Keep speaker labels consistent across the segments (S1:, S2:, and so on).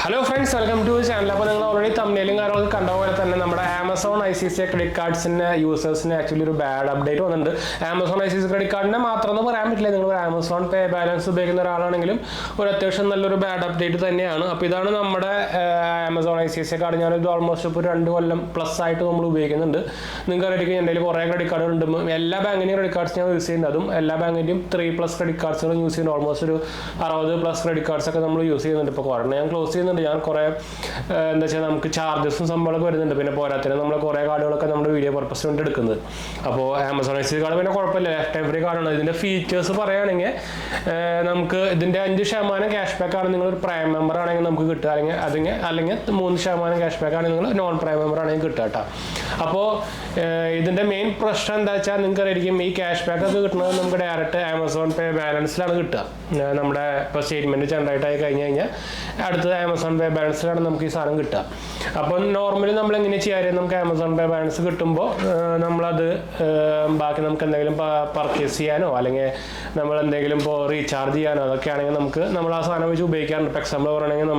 S1: Hello friends, welcome to the channel. അപ്പോൾ നിങ്ങൾ already തംബ്നെയിലും കാര്യങ്ങളൊക്കെ കണ്ട പോലെ തന്നെ നമ്മുടെ ആമസോൺ ICICI ക്രെഡിറ്റ് കാർഡ്സിന്റെ യൂസേഴ്സിന് ആക്ച്വലി ഒരു ബാഡ് അപ്ഡേറ്റ് വന്നിട്ടുണ്ട്. ആമസോൺ ICICI ക്രെഡിറ്റ് കാർഡിനെ മാത്രമെന്ന് പറയാൻ പറ്റില്ല. നിങ്ങൾ ആമസോൺ പേ ബാലൻസ് ഉപയോഗിക്കുന്ന ഒരാളാണെങ്കിലും ഒരു അത്യാവശ്യം നല്ലൊരു ബാഡ് അപ്ഡേറ്റ് തന്നെയാണ്. അപ്പോൾ ഇതാണ് നമ്മുടെ ആമസോൺ ICICI കാർഡ്. ഞാനൊരു ഓൾമോസ്റ്റ് ഇപ്പോൾ 2 കൊല്ലം പ്ലസ് ആയിട്ട് നമ്മൾ ഉപയോഗിക്കുന്നുണ്ട്. നിങ്ങൾക്ക് അറിയാം എൻ്റെ കയ്യിൽ കുറേ ക്രെഡിറ്റ് കാർഡുകളുണ്ട്. എല്ലാ ബാങ്കിൻ്റെയും ക്രെഡിറ്റ് കാർഡ്സ് ഞാൻ യൂസ് ചെയ്യുന്നത്, അതും എല്ലാ ബാങ്കിൻ്റെയും 3+ ക്രെഡിറ്റ് കാർഡ്സുകളും യൂസ് ചെയ്യുന്നത്. ഓൾമോസ്റ്റ് ഒരു 60+ ക്രെഡിറ്റ് കാർഡ്സ് ഒക്കെ നമ്മൾ യൂസ് ചെയ്യുന്നുണ്ട്. ഇപ്പോൾ കുറേ ഞാൻ ക്ലോസ് ചെയ്യുന്നുണ്ട്. ഞാൻ കുറേ എന്താ വെച്ചാൽ നമുക്ക് ചാർജസും സംഭവങ്ങളൊക്കെ വരുന്നുണ്ട്. പിന്നെ പോരാത്തിന് നമ്മൾ കുറേ കാർഡുകളൊക്കെ നമ്മുടെ വീഡിയോ പർപ്പസിന് വേണ്ടി എടുക്കുന്നത്. അപ്പോൾ ആമസോൺ ICICI കാർഡ് പിന്നെ കുഴപ്പമില്ല, ലെഫ്റ്റ് എവറി കാർഡാണ്. ഇതിൻ്റെ ഫീച്ചേഴ്സ് പറയുകയാണെങ്കിൽ നമുക്ക് ഇതിൻ്റെ 5% ക്യാഷ് ബാക്ക് ആണ് നിങ്ങളൊരു പ്രൈം മെമ്പർ ആണെങ്കിൽ നമുക്ക് കിട്ടുക, അല്ലെങ്കിൽ 3% ക്യാഷ് ബാക്ക് ആണ് നിങ്ങൾ നോൺ പ്രൈം മെമ്പർ ആണെങ്കിൽ കിട്ടുക കേട്ടോ. അപ്പോൾ ഇതിൻ്റെ മെയിൻ പ്രശ്നം എന്താ വെച്ചാൽ നിങ്ങൾക്ക് അറിയായിരിക്കും, ഈ ക്യാഷ് ബാക്ക് ഒക്കെ കിട്ടുന്നത് നമുക്ക് ഡയറക്റ്റ് ആമസോൺ പേ ബാലൻസിലാണ് കിട്ടുക. നമ്മുടെ ഇപ്പോൾ സ്റ്റേറ്റ്മെൻറ്റ് ജനറേറ്റ് ആയി കഴിഞ്ഞാൽ അടുത്തത് ആമസോൺ പേ ബാലൻസിലാണ് നമുക്ക് ഈ സാധനം കിട്ടുക. അപ്പോൾ നോർമലി നമ്മൾ എങ്ങനെ ചെയ്യാറ്, നമുക്ക് ആമസോൺ പേ ബാലൻസ് കിട്ടുമ്പോൾ നമ്മളത് ബാക്കി നമുക്ക് എന്തെങ്കിലും പർച്ചേസ് ചെയ്യാനോ അല്ലെങ്കിൽ നമ്മൾ എന്തെങ്കിലും ഇപ്പോൾ റീചാർജ് ചെയ്യാനോ അതൊക്കെ ആണെങ്കിൽ നമ്മൾ ആ സാധനം വെച്ച് ഉപയോഗിക്കാറുണ്ട്. ഇപ്പോൾ എക്സാമ്പിൾ പറയുകയാണെങ്കിൽ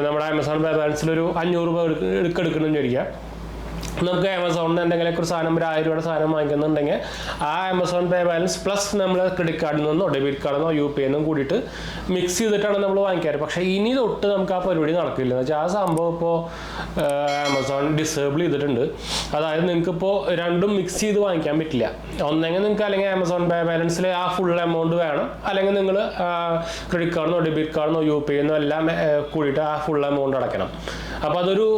S1: നമ്മുടെ ആമസോൺ പേ ബാലൻസിലൊരു 500 രൂപ എടുക്കണമെന്ന് വിചാരിക്കുക. നമുക്ക് ആമസോണിൽ എന്തെങ്കിലും ഒരു സാധനം ഒരു 1000 രൂപയുടെ സാധനം വാങ്ങിക്കുന്നുണ്ടെങ്കിൽ ആ ആമസോൺ പേ ബാലൻസ് പ്ലസ് നമ്മൾ ക്രെഡിറ്റ് കാർഡിൽ നിന്നോ ഡെബിറ്റ് കാർഡിൽ നിന്നോ UPI നിന്നും കൂടിയിട്ട് മിക്സ് ചെയ്തിട്ടാണ് നമ്മൾ വാങ്ങിക്കാറ്. പക്ഷേ ഇനി തൊട്ട് നമുക്ക് ആ പരിപാടി നടക്കില്ല. എന്ന് വെച്ചാൽ ആ സംഭവം ഇപ്പോൾ ആമസോൺ ഡിസേബിൾ ചെയ്തിട്ടുണ്ട്. അതായത് നിങ്ങൾക്ക് ഇപ്പോൾ രണ്ടും മിക്സ് ചെയ്ത് വാങ്ങിക്കാൻ പറ്റില്ല. ഒന്നെങ്കിൽ നിങ്ങൾക്ക് അല്ലെങ്കിൽ ആമസോൺ പേ ബാലൻസിൽ ആ ഫുൾ എമൗണ്ട് വേണം, അല്ലെങ്കിൽ നിങ്ങൾ ക്രെഡിറ്റ് കാർഡിനോ ഡെബിറ്റ് കാർഡിനോ UPI നിന്നോ എല്ലാം കൂടിയിട്ട് ആ ഫുൾ എമൗണ്ട് അടയ്ക്കണം. അപ്പോൾ അതൊരു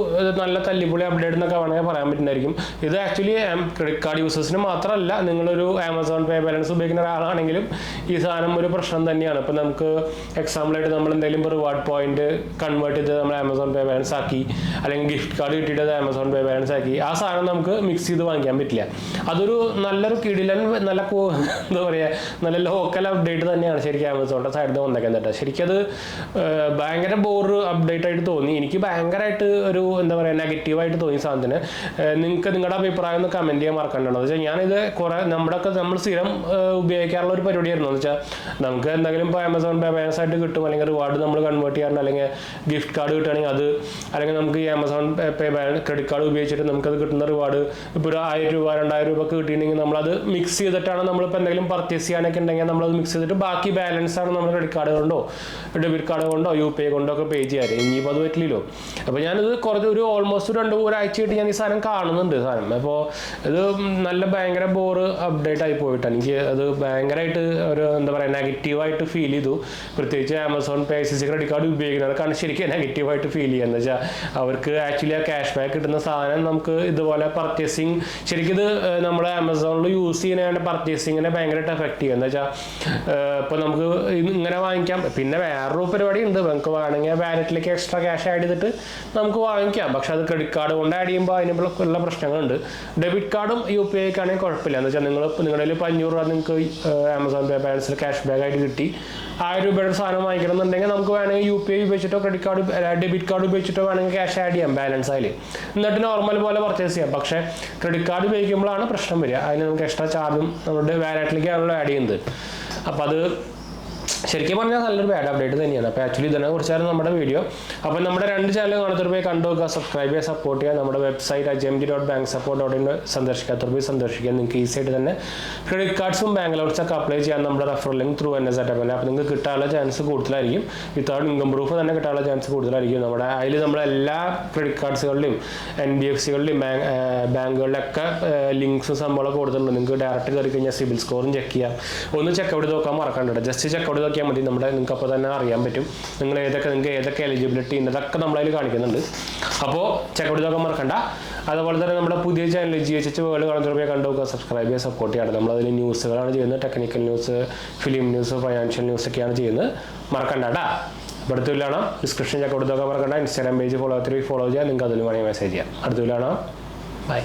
S1: നല്ല തല്ലിപ്പൊളി അപ്ഡേറ്റ് എന്നൊക്കെ വേണമെങ്കിൽ പറയാൻ പറ്റുന്നതായിരിക്കും. ഇത് ആക്ച്വലി ക്രെഡിറ്റ് കാർഡ് യൂസേഴ്സിന് മാത്രമല്ല, നിങ്ങളൊരു ആമസോൺ പേ ബാലൻസ് ഉപയോഗിക്കുന്ന ഒരാളാണെങ്കിലും ഈ സാധനം ഒരു പ്രശ്നം തന്നെയാണ്. ഇപ്പോൾ നമുക്ക് എക്സാമ്പിളായിട്ട് നമ്മൾ എന്തെങ്കിലും റിവാർഡ് പോയിന്റ് കൺവേർട്ട് ചെയ്ത് നമ്മൾ ആമസോൺ പേ ബാലൻസ് ആക്കി, അല്ലെങ്കിൽ ഗിഫ്റ്റ് കാർഡ് കിട്ടിയിട്ട് ആമസോൺ പേ ബാലൻസ് ആക്കി, ആ സാധനം നമുക്ക് മിക്സ് ചെയ്ത് വാങ്ങിക്കാൻ പറ്റില്ല. അതൊരു നല്ലൊരു കിടിലൻ നല്ല എന്താ പറയുക, നല്ല ലോക്കൽ അപ്ഡേറ്റ് തന്നെയാണ് ശരിക്കും ആമസോണിൻ്റെ സൈഡിൽ നിന്ന് വന്നേക്കാൻ കേട്ടോ. ശരിക്കും അത് ഭയങ്കര അപ്ഡേറ്റ് ആയിട്ട് തോന്നി. എനിക്ക് ഭയങ്കരമായിട്ട് ഒരു എന്താ പറയുക നെഗറ്റീവായിട്ട് തോന്നി സാധനത്തിന്. നിങ്ങൾക്ക് നിങ്ങളുടെ അഭിപ്രായം ഒന്ന് കമൻറ്റ് ചെയ്യാൻ മറക്കണ്ടെന്ന് വെച്ചാൽ ഞാനിത് കുറേ നമ്മൾ സ്ഥിരം ഉപയോഗിക്കാറുള്ള ഒരു പരിപാടിയായിരുന്നു. എന്ന് വെച്ചാൽ നമുക്ക് എന്തെങ്കിലും ഇപ്പോൾ ആമസോൺ പേ ബാലൻസ് ആയിട്ട് കിട്ടും, അല്ലെങ്കിൽ റിവാർഡ് നമ്മൾ കൺവേർട്ട് ചെയ്യാറുണ്ട്, അല്ലെങ്കിൽ ഗിഫ്റ്റ് കാർഡ് കിട്ടുകയാണെങ്കിൽ അത്, അല്ലെങ്കിൽ നമുക്ക് ഈ ആമസോൺ പേ ബാലൻസ് ക്രെഡിറ്റ് കാർഡ് ഉപയോഗിച്ചിട്ട് നമുക്കത് കിട്ടുന്ന റിവാർഡ് ഇപ്പോൾ ഒരു 1000 രൂപ 2000 രൂപ കിട്ടിയിട്ടുണ്ടെങ്കിൽ നമ്മളത് മിക്സ് ചെയ്തിട്ടാണ് നമ്മളിപ്പോൾ എന്തെങ്കിലും പർച്ചേസ് ചെയ്യാനൊക്കെ ഉണ്ടെങ്കിൽ നമ്മളത് മിക്സ് ചെയ്തിട്ട് ബാക്കി ബാലൻസാണ് നമ്മൾ ക്രെഡിറ്റ് കാർഡ് കൊണ്ടോ ഡെബിറ്റ് കാർഡ് കൊണ്ടോ UPI കൊണ്ടോ ഒക്കെ പേ ചെയ്യാറ്. ഇനിയിപ്പോൾ അത് പറ്റില്ലല്ലോ. അപ്പോൾ ഞാനിത് ഒരു ഓൾമോസ്റ്റ് ഒരാഴ്ചയായിട്ട് ഞാൻ ഈ സാധനം കാണുന്നുണ്ട് സാധനം. അപ്പോൾ ഇത് ഭയങ്കര അപ്ഡേറ്റ് ആയി പോയിട്ട് എനിക്ക് അത് ഭയങ്കരമായിട്ട് ഒരു എന്താ പറയുക നെഗറ്റീവായിട്ട് ഫീൽ ചെയ്തു. പ്രത്യേകിച്ച് ആമസോൺ പേ ICICI ക്രെഡിറ്റ് കാർഡ് ഉപയോഗിക്കുന്നവർക്കാണ് ശരിക്കും നെഗറ്റീവായിട്ട് ഫീൽ ചെയ്യുക. എന്ന് വെച്ചാൽ അവർക്ക് ആക്ച്വലി ആ ക്യാഷ് ബാക്ക് കിട്ടുന്ന സാധനം നമുക്ക് ഇതുപോലെ പർച്ചേസിങ് ശരിക്കും ഇത് നമ്മൾ ആമസോണിൽ യൂസ് ചെയ്യുന്നതിൻ്റെ പർച്ചേസിങ്ങിനെ ഭയങ്കരമായിട്ട് എഫക്റ്റ് ചെയ്യുക. എന്ന് വെച്ചാൽ ഇപ്പോൾ നമുക്ക് ഇങ്ങനെ വാങ്ങിക്കാം. പിന്നെ വേറൊരു പരിപാടി ഉണ്ട്, നമുക്ക് വേണമെങ്കിൽ വാലറ്റിലേക്ക് എക്സ്ട്രാ ക്യാഷ് ആഡ് ചെയ്തിട്ട് നമുക്ക് വാങ്ങിക്കാം. പക്ഷെ അത് ക്രെഡിറ്റ് കാർഡ് കൊണ്ട് ആഡ് ചെയ്യുമ്പോൾ അതിനുള്ള പ്രശ്നങ്ങളുണ്ട്. ഡെബിറ്റ് കാർഡും UPI ഒക്കെ ആണെങ്കിൽ കുഴപ്പമില്ല. എന്ന് വെച്ചാൽ നിങ്ങളുടെ ഇപ്പോൾ 500 രൂപ നിങ്ങൾക്ക് ആമസോൺ പേ ബാലൻസിൽ ക്യാഷ് ബാക്ക് ആയിട്ട് കിട്ടി, 1000 രൂപയുടെ സാധനം വാങ്ങിക്കണമെന്നുണ്ടെങ്കിൽ നമുക്ക് വേണമെങ്കിൽ UPI ഉപയോഗിച്ചിട്ടോ ക്രെഡിറ്റ് കാർഡ് ഡെബിറ്റ് കാർഡ് ഉപയോഗിച്ചിട്ടോ വേണമെങ്കിൽ ക്യാഷ് ആഡ് ചെയ്യാം ബാലൻസ് ആയി, എന്നിട്ട് നോർമൽ പോലെ പർച്ചേസ് ചെയ്യാം. പക്ഷേ ക്രെഡിറ്റ് കാർഡ് ഉപയോഗിക്കുമ്പോഴാണ് പ്രശ്നം വരിക. അതിന് നമുക്ക് എക്സ്ട്രാ ചാർജും നമ്മുടെ വാലറ്റിലേക്കാണല്ലോ ആഡ് ചെയ്യുന്നത്. അപ്പോൾ അത് ശരിക്കും പറഞ്ഞാൽ നല്ലൊരു ബാഡ് അപ്ഡേറ്റ് തന്നെയാണ്. അപ്പോൾ ആക്ച്വലി ഇതിനെ കുറിച്ചായിരുന്നു നമ്മുടെ വീഡിയോ. അപ്പോൾ നമ്മുടെ 2 ചാനൽ കാണാത്തവർ പോയി കണ്ടു നോക്കുക, സബ്സ്ക്രൈബ് ചെയ്യുക, സപ്പോർട്ട് ചെയ്യുക. നമ്മുടെ വെബ്സൈറ്റ് agmg.banksupport.in സന്ദർശിക്കാത്തവർ പോയി സന്ദർശിക്കുക. നിങ്ങൾക്ക് ഈസി ആയിട്ട് തന്നെ ക്രെഡിറ്റ് കാർഡ്സും ബാങ്ക് ലോൺസൊക്കെ അപ്ലൈ ചെയ്യാൻ നമ്മുടെ referral link through NS setup. അപ്പോൾ നിങ്ങൾക്ക് കിട്ടാനുള്ള ചാൻസ് കൂടുതലായിരിക്കും. വിത്തൗട്ട് ഇൻകം പ്രൂഫ് തന്നെ കിട്ടാനുള്ള ചാൻസ് കൂടുതലായിരിക്കും. അതിൽ നമ്മളെല്ലാ ക്രെഡിറ്റ് കാർഡ്സുകളിലും NBFCകളിലും ബാങ്കുകളിലൊക്കെ ലിങ്ക്സും സംഭവങ്ങളൊക്കെ കൊടുത്തിട്ടുണ്ട്. നിങ്ങൾക്ക് ഡയറക്റ്റ് കയറി കഴിഞ്ഞാൽ സിബിൽ സ്കോറും ചെക്ക് ചെയ്യാം. ഒന്ന് ചെക്കൗട്ട് നോക്കാൻ മറക്കണ്ട, ജസ്റ്റ് ചെക്കൗട്ട് നോക്കിയാൽ മതി. നിങ്ങൾക്ക് അപ്പോൾ തന്നെ അറിയാൻ പറ്റും നിങ്ങൾക്ക് ഏതൊക്കെ എലിജിബിലിറ്റി ഉണ്ട്, അതൊക്കെ നമ്മളതിൽ കാണിക്കുന്നുണ്ട്. അപ്പോൾ ചെക്കൗട്ട് നോക്കാൻ മറക്കണ്ട. അതുപോലെ തന്നെ നമ്മുടെ പുതിയ ചാനൽ GHH വേൾഡ് കാണുന്നവരെ കണ്ടു നോക്കുക, സബ്സ്ക്രൈബ് ചെയ്യുക, സപ്പോർട്ട് ചെയ്യണം. നമ്മളതിൽ ന്യൂസുകളാണ് ചെയ്യുന്നത്, technical news, film news, financial news ഒക്കെയാണ് ചെയ്യുന്നത്. മറക്കണ്ട കേട്ടോ. അടുത്തില്ലാണ് ഡിസ്ക്രിപ്ഷൻ ചെക്കൗട്ട് നോക്കാൻ മറക്കണ്ട. ഇൻസ്റ്റാഗ്രാം പേജ് ഫോളോ ചെയ്യുക, നിങ്ങൾക്ക് അതിൽ വേണമെങ്കിൽ മെസ്സേജ് ചെയ്യാം. അടുത്തില്ലാണ്. ബൈ.